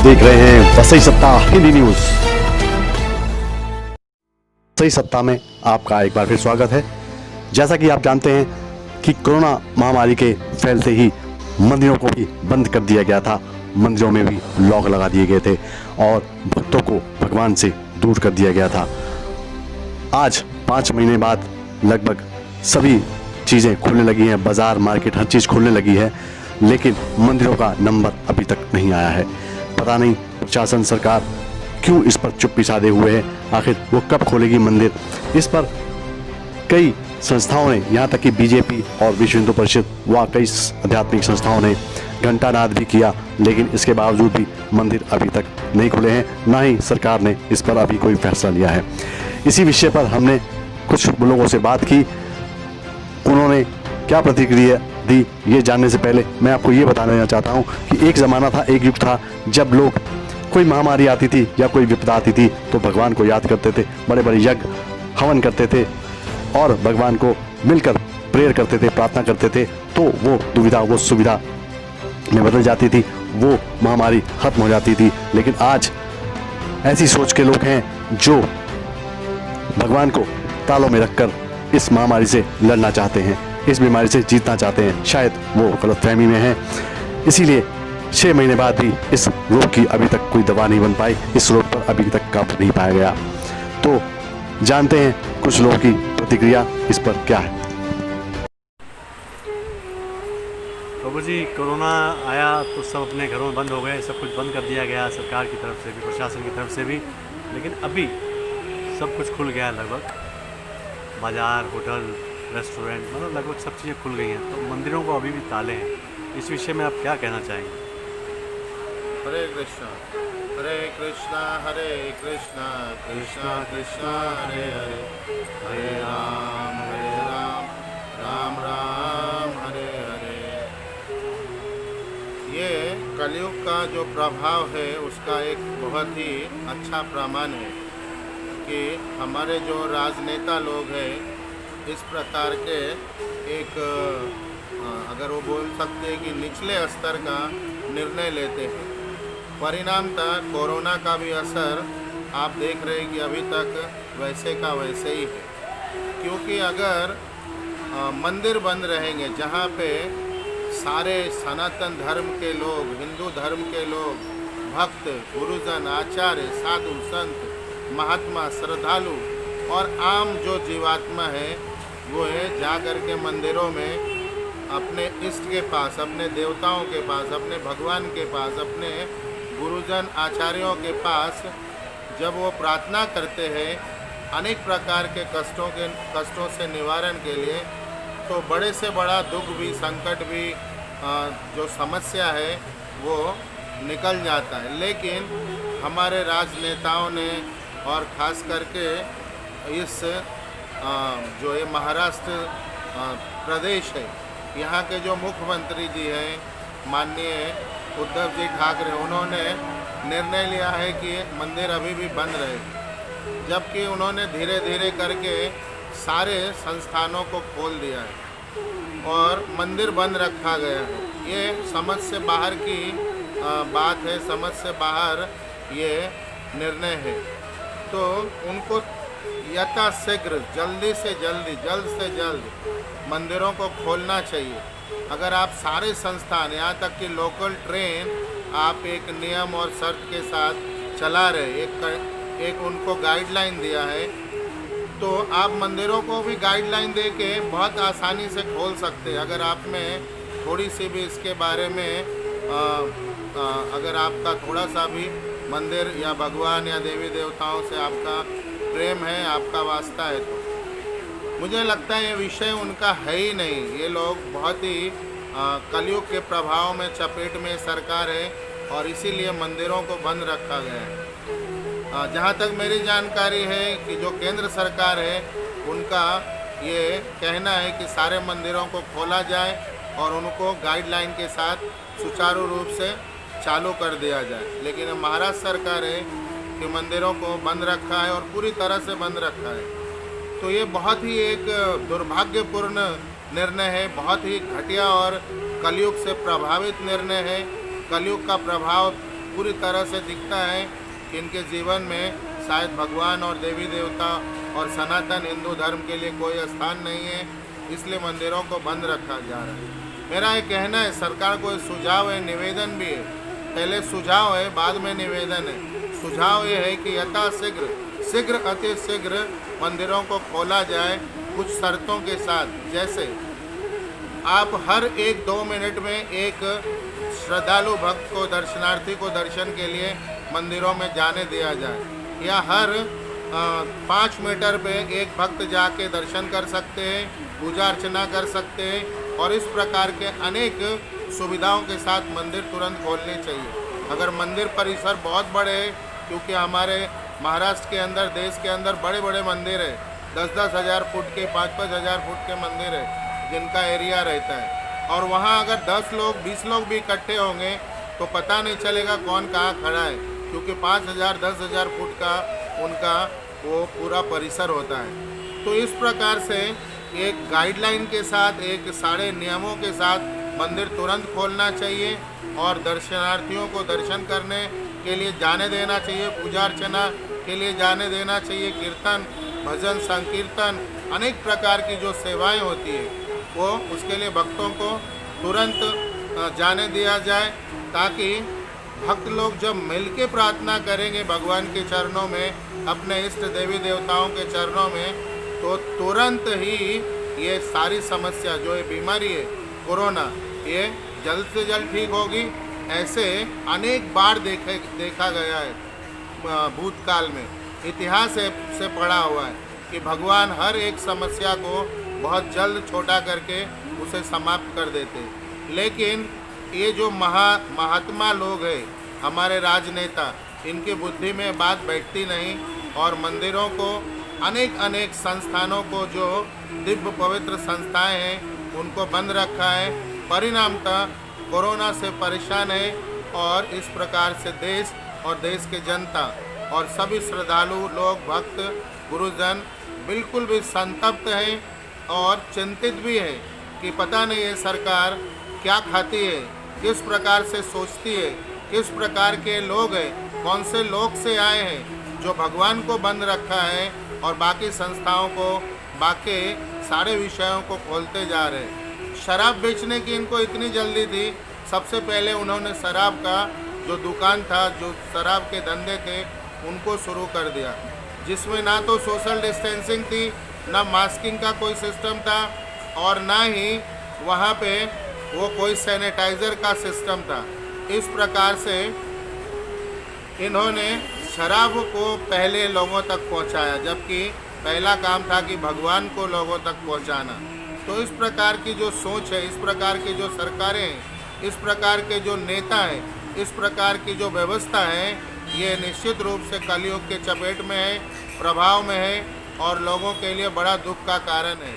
देख रहे हैं वसई सत्ता हिंदी न्यूज। वसई सत्ता में आपका एक बार फिर स्वागत है। जैसा कि आप जानते हैं कि कोरोना महामारी के फैलते ही मंदिरों को भी बंद कर दिया गया था, मंदिरों में भी लॉक लगा दिए गए थे और भक्तों को भगवान से दूर कर दिया गया था। आज 5 महीने बाद लगभग सभी चीज़ें खुलने लगी हैं, बाजार मार्केट हर चीज़ खुलने लगी है, लेकिन मंदिरों का नंबर अभी तक नहीं आया है। पता नहीं प्रशासन सरकार क्यों इस पर चुप्पी साधे हुए है, आखिर वो कब खोलेगी मंदिर। इस पर कई संस्थाओं ने, यहाँ तक कि बीजेपी और विश्व हिंदू परिषद व कई आध्यात्मिक संस्थाओं ने घंटानाद भी किया, लेकिन इसके बावजूद भी मंदिर अभी तक नहीं खुले हैं, ना ही सरकार ने इस पर अभी कोई फैसला लिया है। इसी विषय पर हमने कुछ लोगों से बात की, उन्होंने क्या प्रतिक्रिया दी, ये जानने से पहले मैं आपको ये बता देना चाहता हूँ कि एक ज़माना था, एक युग था जब लोग कोई महामारी आती थी या कोई विपदा आती थी तो भगवान को याद करते थे, बड़े बड़े यज्ञ हवन करते थे और भगवान को मिलकर प्रेयर करते थे, प्रार्थना करते थे, तो वो दुविधा वो सुविधा में बदल जाती थी, वो महामारी खत्म हो जाती थी। लेकिन आज ऐसी सोच के लोग हैं जो भगवान को तालों में रखकर इस महामारी से लड़ना चाहते हैं, इस बीमारी से जीतना चाहते हैं। शायद वो गलतफहमी में हैं, इसीलिए 6 महीने बाद भी इस रोग की अभी तक कोई दवा नहीं बन पाई, इस रोग पर अभी तक काबू नहीं पाया गया। तो जानते हैं कुछ लोगों की प्रतिक्रिया इस पर क्या है। प्रभु जी, कोरोना आया तो सब अपने घरों में बंद हो गए, सब कुछ बंद कर दिया गया सरकार की तरफ से भी, प्रशासन की तरफ से भी, लेकिन अभी सब कुछ खुल गया है लगभग, बाज़ार, होटल, रेस्टोरेंट, मतलब लगभग सब चीज़ें खुल गई हैं, तो मंदिरों को अभी भी ताले हैं। इस विषय में आप क्या कहना चाहेंगे? हरे कृष्णा हरे कृष्णा कृष्णा कृष्णा हरे हरे, हरे राम राम राम हरे हरे। ये कलयुग का जो प्रभाव है उसका एक बहुत ही अच्छा प्रमाण है कि हमारे जो राजनेता लोग हैं इस प्रकार के एक अगर वो बोल सकते हैं कि निचले स्तर का निर्णय लेते हैं। परिणामतः कोरोना का भी असर आप देख रहे हैं कि अभी तक वैसे का वैसे ही है, क्योंकि अगर मंदिर बंद रहेंगे जहाँ पे सारे सनातन धर्म के लोग, हिंदू धर्म के लोग, भक्त, गुरुजन, आचार्य, साधु, संत, महात्मा, श्रद्धालु और आम जो जीवात्मा है वो है जा कर के मंदिरों में अपने इष्ट के पास, अपने देवताओं के पास, अपने भगवान के पास, अपने गुरुजन आचार्यों के पास जब वो प्रार्थना करते हैं अनेक प्रकार के कष्टों से निवारण के लिए, तो बड़े से बड़ा दुख भी, संकट भी, जो समस्या है वो निकल जाता है। लेकिन हमारे राजनेताओं ने और ख़ास करके इस जो ये महाराष्ट्र प्रदेश है, यहाँ के जो मुख्यमंत्री जी हैं माननीय उद्धव जी ठाकरे, उन्होंने निर्णय लिया है कि मंदिर अभी भी बंद रहे, जबकि उन्होंने धीरे धीरे करके सारे संस्थानों को खोल दिया है और मंदिर बंद रखा गया है। ये समझ से बाहर की बात है, समझ से बाहर ये निर्णय है। तो उनको यथाशीघ्र, जल्द से जल्द मंदिरों को खोलना चाहिए। अगर आप सारे संस्थान, यहाँ तक कि लोकल ट्रेन आप एक नियम और शर्त के साथ चला रहे, एक उनको गाइडलाइन दिया है, तो आप मंदिरों को भी गाइडलाइन दे के बहुत आसानी से खोल सकते हैं। अगर आप में थोड़ी सी भी इसके बारे में अगर आपका थोड़ा सा भी मंदिर या भगवान या देवी देवताओं से आपका प्रेम है, आपका वास्ता है, तो मुझे लगता है ये विषय उनका है ही नहीं। ये लोग बहुत ही कलयुग के प्रभाव में चपेट में सरकार है और इसीलिए मंदिरों को बंद रखा गया है। जहाँ तक मेरी जानकारी है कि जो केंद्र सरकार है उनका ये कहना है कि सारे मंदिरों को खोला जाए और उनको गाइडलाइन के साथ सुचारू रूप से चालू कर दिया जाए। लेकिन महाराष्ट्र सरकार है कि मंदिरों को बंद रखा है और पूरी तरह से बंद रखा है। तो ये बहुत ही एक दुर्भाग्यपूर्ण निर्णय है, बहुत ही घटिया और कलयुग से प्रभावित निर्णय है। कलयुग का प्रभाव पूरी तरह से दिखता है कि इनके जीवन में शायद भगवान और देवी देवता और सनातन हिंदू धर्म के लिए कोई स्थान नहीं है, इसलिए मंदिरों को बंद रखा जा रहा है। मेरा ये कहना है, सरकार को सुझाव है, निवेदन भी है। पहले सुझाव है, बाद में निवेदन है। सुझाव ये है कि शीघ्र अति शीघ्र मंदिरों को खोला जाए कुछ शर्तों के साथ। जैसे आप हर 1-2 मिनट में एक श्रद्धालु भक्त को, दर्शनार्थी को दर्शन के लिए मंदिरों में जाने दिया जाए, या हर 5 मीटर पे एक भक्त जाके दर्शन कर सकते हैं, पूजा अर्चना कर सकते हैं, और इस प्रकार के अनेक सुविधाओं के साथ मंदिर तुरंत खोलने चाहिए। अगर मंदिर परिसर बहुत बड़े हैं, क्योंकि हमारे महाराष्ट्र के अंदर, देश के अंदर बड़े बड़े मंदिर है, 10-10 हज़ार फुट के, 5-5 हज़ार फुट के मंदिर है जिनका एरिया रहता है, और वहाँ अगर 10 लोग 20 लोग भी इकट्ठे होंगे तो पता नहीं चलेगा कौन कहाँ खड़ा है, क्योंकि 5,000-10,000 फुट का उनका वो पूरा परिसर होता है। तो इस प्रकार से एक गाइडलाइन के साथ, एक सारे नियमों के साथ मंदिर तुरंत खोलना चाहिए, और दर्शनार्थियों को दर्शन करने के लिए जाने देना चाहिए, पूजा अर्चना के लिए जाने देना चाहिए। कीर्तन, भजन, संकीर्तन, अनेक प्रकार की जो सेवाएं होती है वो उसके लिए भक्तों को तुरंत जाने दिया जाए, ताकि भक्त लोग जब मिल के प्रार्थना करेंगे भगवान के चरणों में, अपने इष्ट देवी देवताओं के चरणों में, तो तुरंत ही ये सारी समस्या, जो ये बीमारी है कोरोना, ये जल्द से जल्द ठीक होगी। ऐसे अनेक बार देखा गया है भूतकाल में, इतिहास से पढ़ा हुआ है कि भगवान हर एक समस्या को बहुत जल्द छोटा करके उसे समाप्त कर देते। लेकिन ये जो महात्मा लोग हैं, हमारे राजनेता, इनकी बुद्धि में बात बैठती नहीं, और मंदिरों को, अनेक संस्थानों को, जो दिव्य पवित्र संस्थाएं हैं, उनको बंद रखा है। परिणामतः कोरोना से परेशान है, और इस प्रकार से देश और देश के जनता और सभी श्रद्धालु लोग, भक्त, गुरुजन बिल्कुल भी संतप्त हैं और चिंतित भी है कि पता नहीं है सरकार क्या खाती है, किस प्रकार से सोचती है, किस प्रकार के लोग हैं, कौन से लोग से आए हैं जो भगवान को बंद रखा है और बाकी संस्थाओं को, बाकी सारे विषयों को खोलते जा रहे हैं। शराब बेचने की इनको इतनी जल्दी थी, सबसे पहले उन्होंने शराब का जो दुकान था, जो शराब के धंधे थे, उनको शुरू कर दिया, जिसमें ना तो सोशल डिस्टेंसिंग थी, ना मास्किंग का कोई सिस्टम था, और ना ही वहाँ पे वो कोई सैनिटाइज़र का सिस्टम था। इस प्रकार से इन्होंने शराब को पहले लोगों तक पहुँचाया, जबकि पहला काम था कि भगवान को लोगों तक पहुँचाना। तो इस प्रकार की जो सोच है, इस प्रकार की जो सरकारें हैं, इस प्रकार के जो नेता हैं, इस प्रकार की जो व्यवस्था है, ये निश्चित रूप से कलयुग के चपेट में है, प्रभाव में है, और लोगों के लिए बड़ा दुख का कारण है।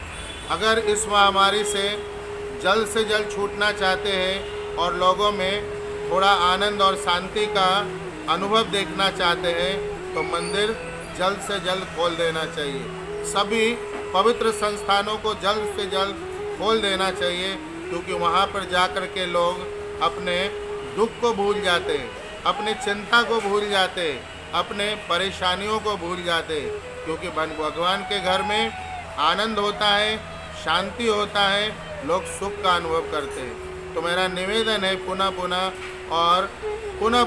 अगर इस महामारी से जल्द छूटना चाहते हैं और लोगों में थोड़ा आनंद और शांति का अनुभव देखना चाहते हैं, तो मंदिर जल्द से जल्द खोल देना चाहिए। सभी पवित्र संस्थानों को जल्द से जल्द खोल देना चाहिए, क्योंकि वहाँ पर जाकर के लोग अपने दुख को भूल जाते हैं, अपने चिंता को भूल जाते हैं, अपने परेशानियों को भूल जाते हैं, क्योंकि भगवान के घर में आनंद होता है, शांति होता है, लोग सुख का अनुभव करते हैं। तो मेरा निवेदन है पुनः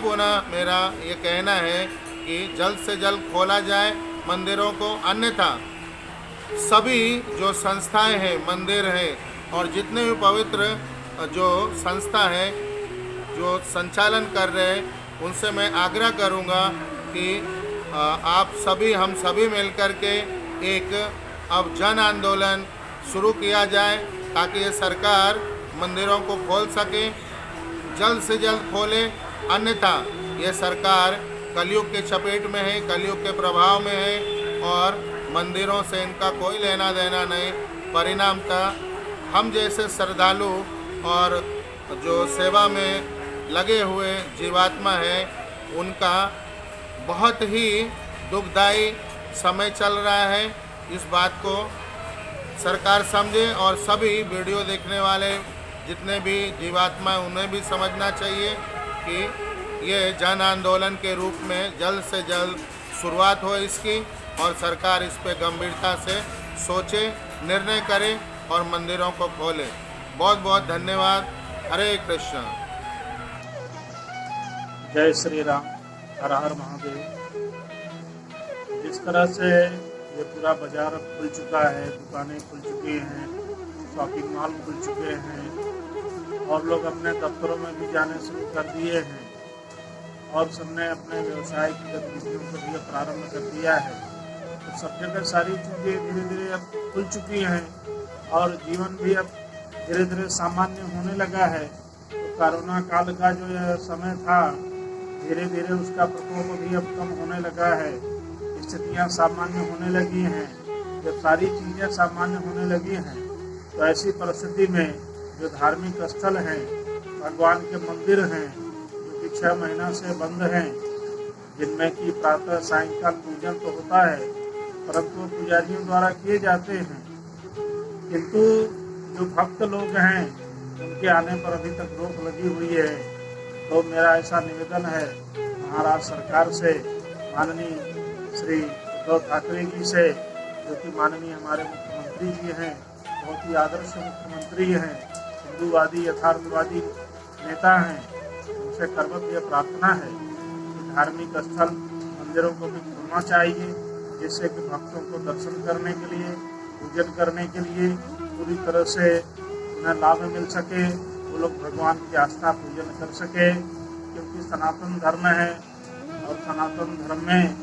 पुनः मेरा ये कहना है कि जल्द से जल्द खोला जाए मंदिरों को, अन्यथा सभी जो संस्थाएं हैं, मंदिर हैं, और जितने भी पवित्र जो संस्था है जो संचालन कर रहे हैं, उनसे मैं आग्रह करूंगा कि आप सभी, हम सभी मिलकर के एक अब जन आंदोलन शुरू किया जाए, ताकि ये सरकार मंदिरों को खोल सके, जल्द से जल्द खोले। अन्यथा ये सरकार कलयुग के चपेट में है, कलयुग के प्रभाव में है, और मंदिरों से इनका कोई लेना देना नहीं। परिणामतः हम जैसे श्रद्धालु और जो सेवा में लगे हुए जीवात्मा है, उनका बहुत ही दुखदायी समय चल रहा है। इस बात को सरकार समझे, और सभी वीडियो देखने वाले जितने भी जीवात्मा, उन्हें भी समझना चाहिए कि ये जन आंदोलन के रूप में जल्द से जल्द शुरुआत हो इसकी, और सरकार इस पे गंभीरता से सोचे, निर्णय करे और मंदिरों को खोले। बहुत बहुत धन्यवाद। हरे कृष्ण। जय श्री राम, हर हर महादेव। जिस तरह से ये पूरा बाजार अब खुल चुका है, दुकानें खुल चुकी हैं, शॉपिंग मॉल खुल चुके हैं और लोग अपने दफ्तरों में भी जाने शुरू कर दिए हैं और सबने अपने व्यवसाय की गतिविधियों को भी प्रारंभ कर दिया है, तो सब जगह सारी चीज़ें धीरे धीरे अब खुल चुकी हैं और जीवन भी अब धीरे धीरे सामान्य होने लगा है। तो कोरोना काल का जो यह समय था, धीरे धीरे उसका प्रकोप भी अब कम होने लगा है, स्थितियाँ सामान्य होने लगी हैं। जब सारी चीज़ें सामान्य होने लगी हैं तो ऐसी परिस्थिति में जो धार्मिक स्थल हैं, भगवान के मंदिर हैं जो कि 6 महीना से बंद हैं, जिनमें कि प्रातः सायंकाल पूजन तो होता है परंतु पुजारियों द्वारा किए जाते हैं, किंतु जो भक्त लोग हैं उनके आने पर अभी तक रोक लगी हुई है। तो मेरा ऐसा निवेदन है महाराष्ट्र सरकार से, माननीय श्री उद्धव ठाकरे जी से, जो कि माननीय हमारे मुख्यमंत्री जी हैं, बहुत ही आदर्श मुख्यमंत्री हैं, हिंदूवादी यथार्थवादी नेता हैं, उनसे करवत यह प्रार्थना है कि धार्मिक स्थल मंदिरों को भी खोलना चाहिए, जिससे कि भक्तों को दर्शन करने के लिए, पूजन करने के लिए पूरी तरह से उन्हें लाभ मिल सके, वो लोग भगवान की आस्था पूजन कर सके। क्योंकि सनातन धर्म है और सनातन धर्म में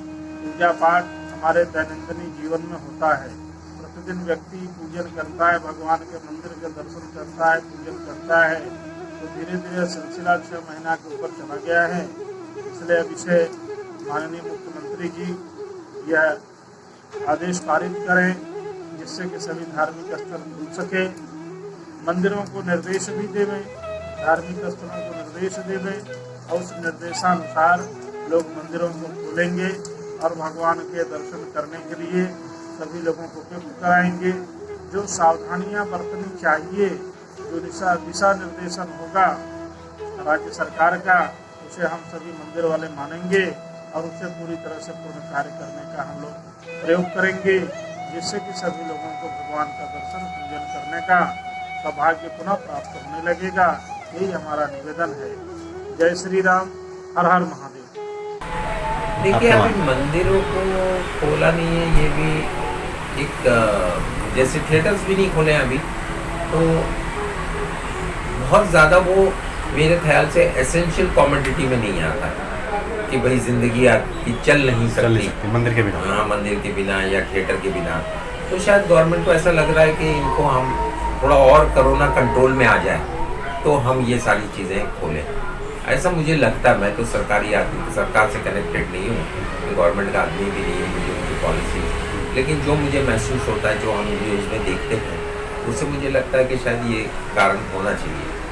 पूजा पाठ हमारे दैनंदिन जीवन में होता है। प्रतिदिन व्यक्ति पूजन करता है, भगवान के मंदिर के दर्शन करता है, पूजन करता है, तो धीरे धीरे सिलसिला 6 महीना के ऊपर चला गया है। इसलिए अब इसे माननीय मुख्यमंत्री जी यह आदेश पारित करें जिससे कि सभी धार्मिक स्थल खुल सके, मंदिरों को निर्देश भी देवें, धार्मिक स्थलों को निर्देश देवें और उस निर्देशानुसार लोग मंदिरों को खोलेंगे और भगवान के दर्शन करने के लिए सभी लोगों को उपयुक्त कराएंगे। जो सावधानियां बरतनी चाहिए, जो दिशा निर्देशन होगा राज्य सरकार का, उसे हम सभी मंदिर वाले मानेंगे और उसे पूरी तरह से पूर्ण कार्य करने का हम लोग प्रयोग करेंगे, जिससे कि सभी लोगों को भगवान का दर्शन पूजन करने का सौभाग्य पुनः प्राप्त होने लगेगा। यही हमारा निवेदन है। जय श्री राम, हर हर महादेव। देखिए, अभी मंदिरों को खोला नहीं है, ये भी एक जैसे थिएटर्स भी नहीं खोले अभी, तो बहुत ज़्यादा वो मेरे ख्याल से एसेंशियल कमोडिटी में नहीं आता कि भाई ज़िंदगी आपकी चल नहीं सकती मंदिर के बिना। हाँ, मंदिर के बिना या थिएटर के बिना। तो शायद गवर्नमेंट को ऐसा लग रहा है कि इनको हम थोड़ा और कोरोना कंट्रोल में आ जाए तो हम ये सारी चीज़ें खोलें, ऐसा मुझे लगता है। मैं तो सरकारी आदमी, सरकार से कनेक्टेड नहीं हूँ, गवर्नमेंट का आदमी भी नहीं है, मुझे उनकी पॉलिसी, लेकिन जो मुझे महसूस होता है, जो हम न्यूज़ में देखते हैं, उससे मुझे लगता है कि शायद ये कारण होना चाहिए।